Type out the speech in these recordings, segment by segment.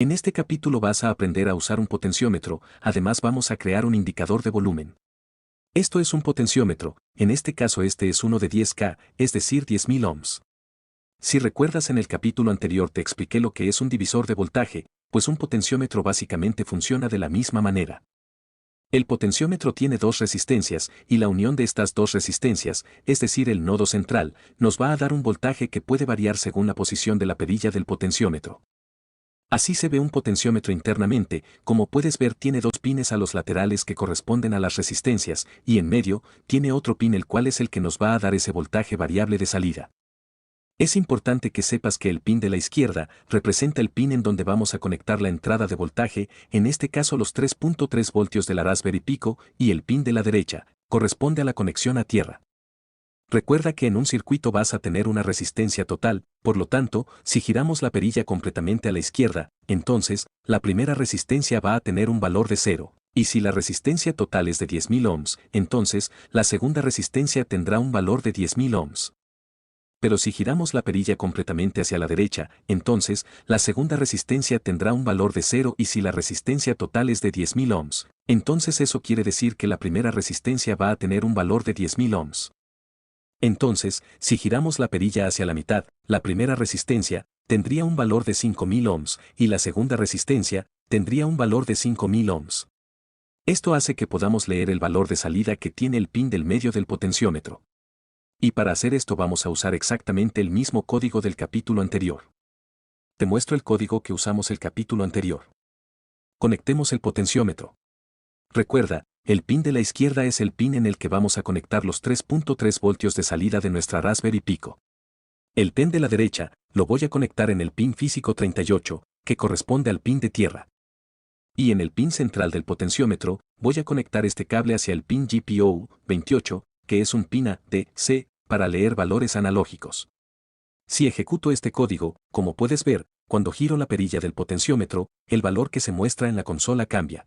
En este capítulo vas a aprender a usar un potenciómetro, además vamos a crear un indicador de volumen. Esto es un potenciómetro, en este caso este es uno de 10K, es decir 10.000 ohms. Si recuerdas en el capítulo anterior te expliqué lo que es un divisor de voltaje, pues un potenciómetro básicamente funciona de la misma manera. El potenciómetro tiene dos resistencias, y la unión de estas dos resistencias, es decir el nodo central, nos va a dar un voltaje que puede variar según la posición de la perilla del potenciómetro. Así se ve un potenciómetro internamente, como puedes ver tiene dos pines a los laterales que corresponden a las resistencias, y en medio, tiene otro pin el cual es el que nos va a dar ese voltaje variable de salida. Es importante que sepas que el pin de la izquierda representa el pin en donde vamos a conectar la entrada de voltaje, en este caso los 3.3 voltios de la Raspberry Pico, y el pin de la derecha corresponde a la conexión a tierra. Recuerda que en un circuito vas a tener una resistencia total, por lo tanto, si giramos la perilla completamente a la izquierda, entonces, la primera resistencia va a tener un valor de 0, y si la resistencia total es de 10.000 ohms, entonces, la segunda resistencia tendrá un valor de 10.000 ohms. Pero si giramos la perilla completamente hacia la derecha, entonces, la segunda resistencia tendrá un valor de 0 y si la resistencia total es de 10.000 ohms, entonces eso quiere decir que la primera resistencia va a tener un valor de 10.000 ohms. Entonces, si giramos la perilla hacia la mitad, la primera resistencia tendría un valor de 5.000 ohms y la segunda resistencia tendría un valor de 5.000 ohms. Esto hace que podamos leer el valor de salida que tiene el pin del medio del potenciómetro. Y para hacer esto vamos a usar exactamente el mismo código del capítulo anterior. Te muestro el código que usamos el capítulo anterior. Conectemos el potenciómetro. Recuerda, el pin de la izquierda es el pin en el que vamos a conectar los 3.3 voltios de salida de nuestra Raspberry Pico. El pin de la derecha lo voy a conectar en el pin físico 38, que corresponde al pin de tierra. Y en el pin central del potenciómetro voy a conectar este cable hacia el pin GPIO 28, que es un pin ADC, para leer valores analógicos. Si ejecuto este código, como puedes ver, cuando giro la perilla del potenciómetro, el valor que se muestra en la consola cambia.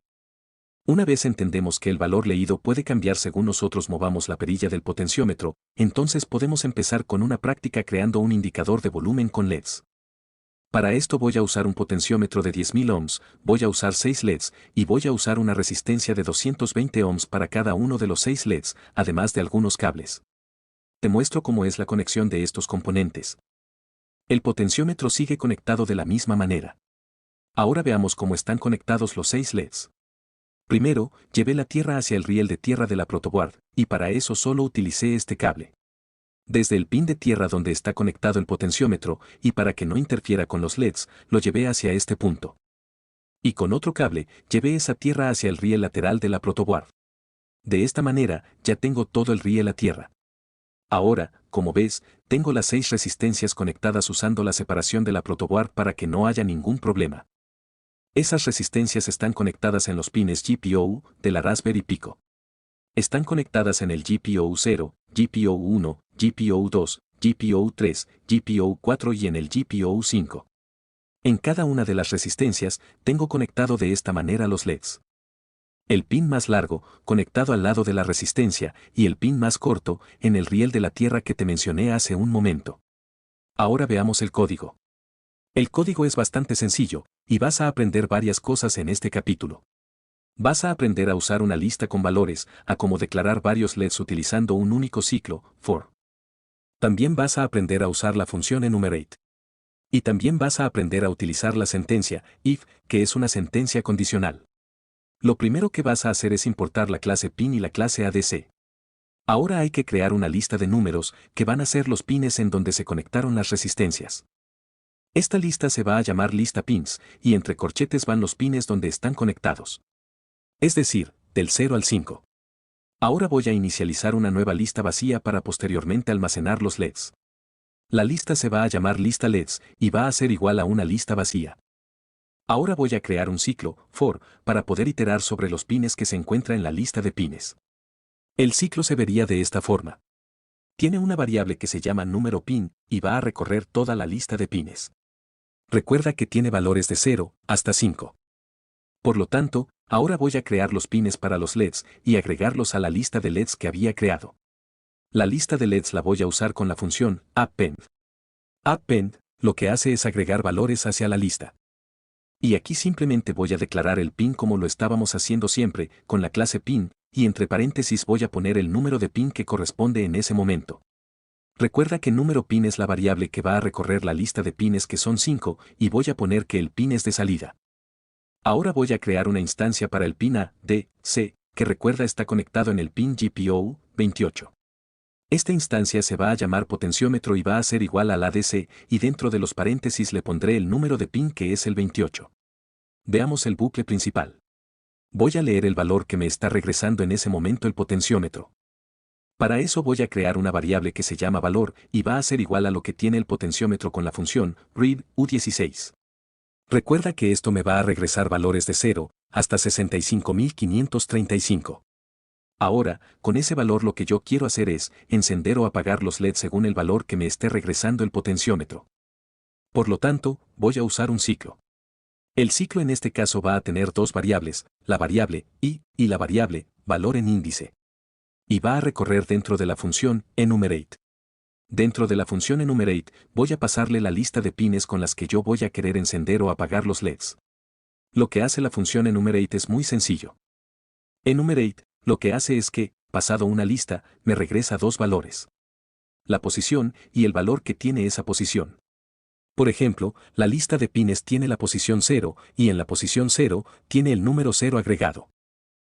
Una vez entendemos que el valor leído puede cambiar según nosotros movamos la perilla del potenciómetro, entonces podemos empezar con una práctica creando un indicador de volumen con LEDs. Para esto voy a usar un potenciómetro de 10.000 ohms, voy a usar 6 LEDs, y voy a usar una resistencia de 220 ohms para cada uno de los 6 LEDs, además de algunos cables. Te muestro cómo es la conexión de estos componentes. El potenciómetro sigue conectado de la misma manera. Ahora veamos cómo están conectados los 6 LEDs. Primero, llevé la tierra hacia el riel de tierra de la protoboard, y para eso solo utilicé este cable. Desde el pin de tierra donde está conectado el potenciómetro, y para que no interfiera con los LEDs, lo llevé hacia este punto. Y con otro cable, llevé esa tierra hacia el riel lateral de la protoboard. De esta manera, ya tengo todo el riel a tierra. Ahora, como ves, tengo las 6 resistencias conectadas usando la separación de la protoboard para que no haya ningún problema. Esas resistencias están conectadas en los pines GPIO de la Raspberry Pico. Están conectadas en el GPIO 0, GPIO 1, GPIO 2, GPIO 3, GPIO 4 y en el GPIO 5. En cada una de las resistencias, tengo conectado de esta manera los LEDs. El pin más largo, conectado al lado de la resistencia, y el pin más corto, en el riel de la tierra que te mencioné hace un momento. Ahora veamos el código. El código es bastante sencillo, y vas a aprender varias cosas en este capítulo. Vas a aprender a usar una lista con valores, a cómo declarar varios LEDs utilizando un único ciclo, for. También vas a aprender a usar la función enumerate. Y también vas a aprender a utilizar la sentencia, if, que es una sentencia condicional. Lo primero que vas a hacer es importar la clase pin y la clase ADC. Ahora hay que crear una lista de números, que van a ser los pines en donde se conectaron las resistencias. Esta lista se va a llamar lista pins, y entre corchetes van los pines donde están conectados. Es decir, del 0 al 5. Ahora voy a inicializar una nueva lista vacía para posteriormente almacenar los LEDs. La lista se va a llamar lista LEDs, y va a ser igual a una lista vacía. Ahora voy a crear un ciclo, for, para poder iterar sobre los pines que se encuentra en la lista de pines. El ciclo se vería de esta forma. Tiene una variable que se llama número pin, y va a recorrer toda la lista de pines. Recuerda que tiene valores de 0 hasta 5. Por lo tanto, ahora voy a crear los pines para los LEDs y agregarlos a la lista de LEDs que había creado. La lista de LEDs la voy a usar con la función append. Append lo que hace es agregar valores hacia la lista. Y aquí simplemente voy a declarar el pin como lo estábamos haciendo siempre, con la clase pin, y entre paréntesis voy a poner el número de pin que corresponde en ese momento. Recuerda que número pin es la variable que va a recorrer la lista de pines que son 5, y voy a poner que el pin es de salida. Ahora voy a crear una instancia para el pin A, D, C, que recuerda está conectado en el pin GPO 28. Esta instancia se va a llamar potenciómetro y va a ser igual al ADC, y dentro de los paréntesis le pondré el número de pin que es el 28. Veamos el bucle principal. Voy a leer el valor que me está regresando en ese momento el potenciómetro. Para eso voy a crear una variable que se llama valor y va a ser igual a lo que tiene el potenciómetro con la función read U16. Recuerda que esto me va a regresar valores de 0 hasta 65.535. Ahora, con ese valor lo que yo quiero hacer es encender o apagar los LED según el valor que me esté regresando el potenciómetro. Por lo tanto, voy a usar un ciclo. El ciclo en este caso va a tener dos variables, la variable i y la variable valor en índice. Y va a recorrer dentro de la función enumerate. Dentro de la función enumerate voy a pasarle la lista de pines con las que yo voy a querer encender o apagar los LEDs. Lo que hace la función enumerate es muy sencillo. Enumerate lo que hace es que, pasado una lista, me regresa dos valores. La posición y el valor que tiene esa posición. Por ejemplo, la lista de pines tiene la posición 0 y en la posición 0 tiene el número 0 agregado.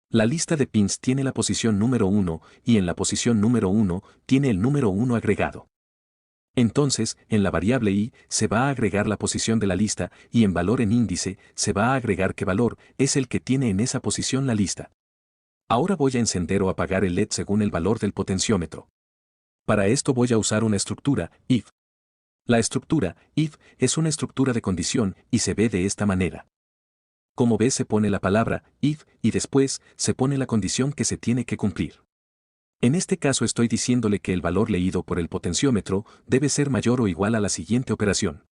La lista de pins tiene la posición número 1 y en la posición número 1 tiene el número 1 agregado. Entonces, en la variable i se va a agregar la posición de la lista y en valor en índice se va a agregar qué valor es el que tiene en esa posición la lista. Ahora voy a encender o apagar el LED según el valor del potenciómetro. Para esto voy a usar una estructura, if. La estructura, if, es una estructura de condición y se ve de esta manera. Como ves se pone la palabra, if, y después, se pone la condición que se tiene que cumplir. En este caso estoy diciéndole que el valor leído por el potenciómetro debe ser mayor o igual a la siguiente operación.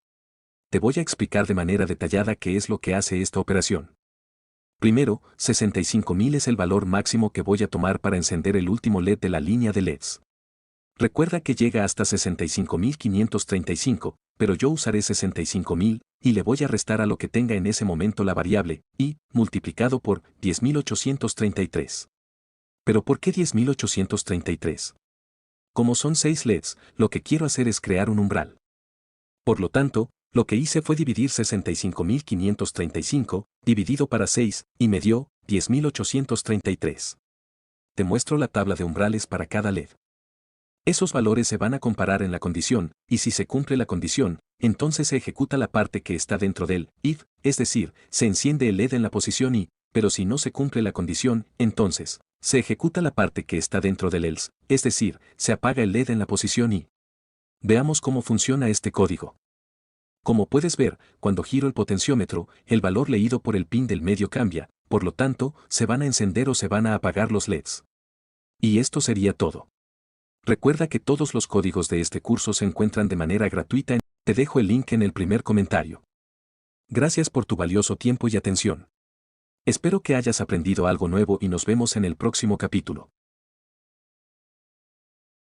Te voy a explicar de manera detallada qué es lo que hace esta operación. Primero, 65.000 es el valor máximo que voy a tomar para encender el último LED de la línea de LEDs. Recuerda que llega hasta 65.535, pero yo usaré 65.000 y le voy a restar a lo que tenga en ese momento la variable i multiplicado por 10.833. ¿Pero por qué 10.833? Como son 6 LEDs, lo que quiero hacer es crear un umbral. Por lo tanto, lo que hice fue dividir 65.535 dividido para 6 y me dio 10.833. Te muestro la tabla de umbrales para cada LED. Esos valores se van a comparar en la condición, y si se cumple la condición, entonces se ejecuta la parte que está dentro del if, es decir, se enciende el LED en la posición i, pero si no se cumple la condición, entonces, se ejecuta la parte que está dentro del else, es decir, se apaga el LED en la posición i. Veamos cómo funciona este código. Como puedes ver, cuando giro el potenciómetro, el valor leído por el pin del medio cambia, por lo tanto, se van a encender o se van a apagar los LEDs. Y esto sería todo. Recuerda que todos los códigos de este curso se encuentran de manera gratuita. Te dejo el link en el primer comentario. Gracias por tu valioso tiempo y atención. Espero que hayas aprendido algo nuevo y nos vemos en el próximo capítulo.